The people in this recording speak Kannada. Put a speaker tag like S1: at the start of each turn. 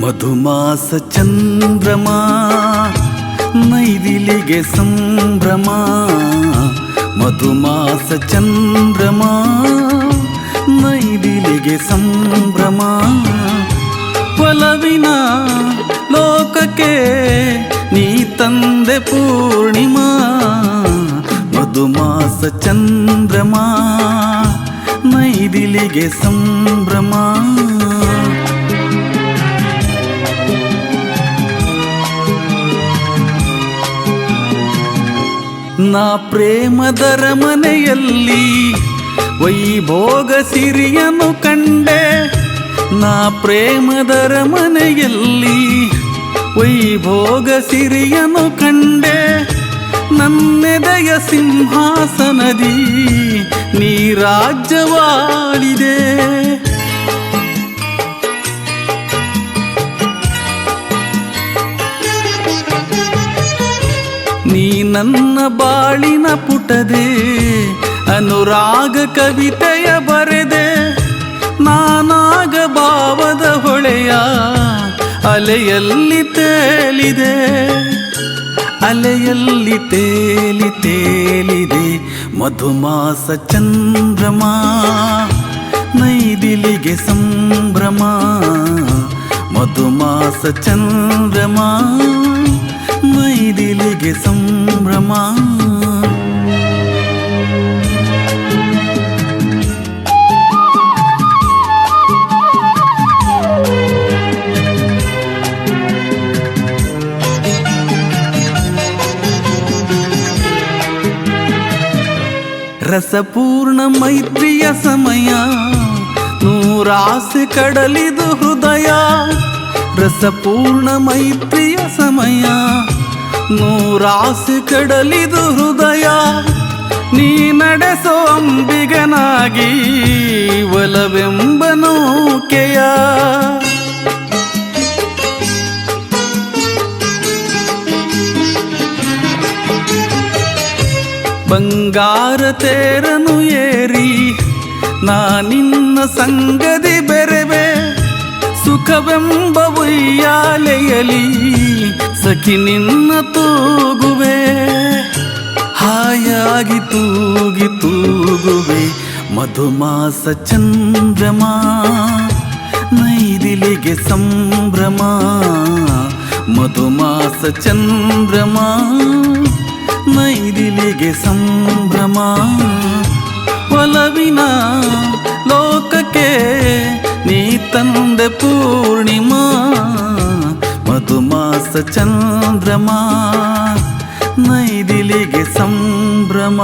S1: ಮಧುಮಾಸ ಚಂದ್ರಮ ನೈದಿಲಿಗೆ ಸಂಭ್ರಮ. ಮಧುಮಾಸ ಚಂದ್ರಮ ನೈದಿಲಿಗೆ ಸಂಭ್ರಮ. ಒಲವಿನ ಲೋಕಕ್ಕೆ ನೀ ತಂದೆ ಪೂರ್ಣಿಮಾ. ಮಧುಮಾಸ ಚಂದ್ರಮ ನೈದಿಲಿಗೆ ಸಂಭ್ರಮ. ನಾ ಪ್ರೇಮದರ ಮನೆಯಲ್ಲಿ ವೈಭೋಗ ಸಿರಿಯನ್ನು ಕಂಡೆ. ನಾ ಪ್ರೇಮದರ ಮನೆಯಲ್ಲಿ ವೈಭೋಗ ಸಿರಿಯನ್ನು ಕಂಡೆ. ನನ್ನೆದೆಯ ಸಿಂಹಾಸನದಿ ನೀ ರಾಜ್ಯವಾಳಿದೆ. ನೀ ನನ್ನ ಬಾಳಿನ ಪುಟದೆ ಅನುರಾಗ ಕವಿತೆಯ ಬರೆದೆ. ನಾನಾಗ ಭಾವದ ಹೊಳೆಯ ಅಲೆಯಲ್ಲಿ ತೇಲಿದೆ. ಅಲೆಯಲ್ಲಿ ತೇಲಿ ತೇಲಿದೆ. ಮಧುಮಾಸ ಚಂದ್ರಮ ನೈದಿಲಿಗೆ ಸಂಭ್ರಮ. ಮಧುಮಾಸ ಚಂದ್ರಮ ನೈದಿಲಿಗೆ ಸಂಭ್ರಮ. ರಸಪೂರ್ಣ ಮೈತ್ರಿಯ ಸಮಯ ನೂರಾಸೆ ಕಡಲಿದು ಹೃದಯ. ರಸಪೂರ್ಣ ಮೈತ್ರಿಯ ಸಮಯ ನೂರಾಸೆ ಕಡಲಿದು ಹೃದಯ. ನೀ ನಡೆಸೋ ಅಂಬಿಗನಾಗಿ ಒಲವೆಂಬ ನೌಕೆಯ. ಬಂಗಾರ ತೇರನು ಏರಿ ನಾನಿನ್ನ ಸಂಗದಿ ಬೆರೆವೆ. ಸುಖವೆಂಬ ಉಯ್ಯಾಲೆಯಲಿ ಸಖಿ ನಿನ್ನ ತೂಗುವೆ. ಹಾಯಾಗಿ ತೂಗಿ ತೂಗುವೆ. ಮಧುಮಾಸ ಚಂದ್ರಮ ನೈದಿಲಿಗೆ ಸಂಭ್ರಮ. ಮಧುಮಾಸ ಚಂದ್ರಮ ನೈದಿಲಿಗೆ ಸಂಭ್ರಮ. ಒಲವಿನ ಲೋಕಕ್ಕೆ ನೀ ತಂದೆ ಪೂರ್ಣಿಮಾ. ಮಧುಮಾಸ ಚಂದ್ರಮ ನೈದಿಲಿಗೆ ಸಂಭ್ರಮ.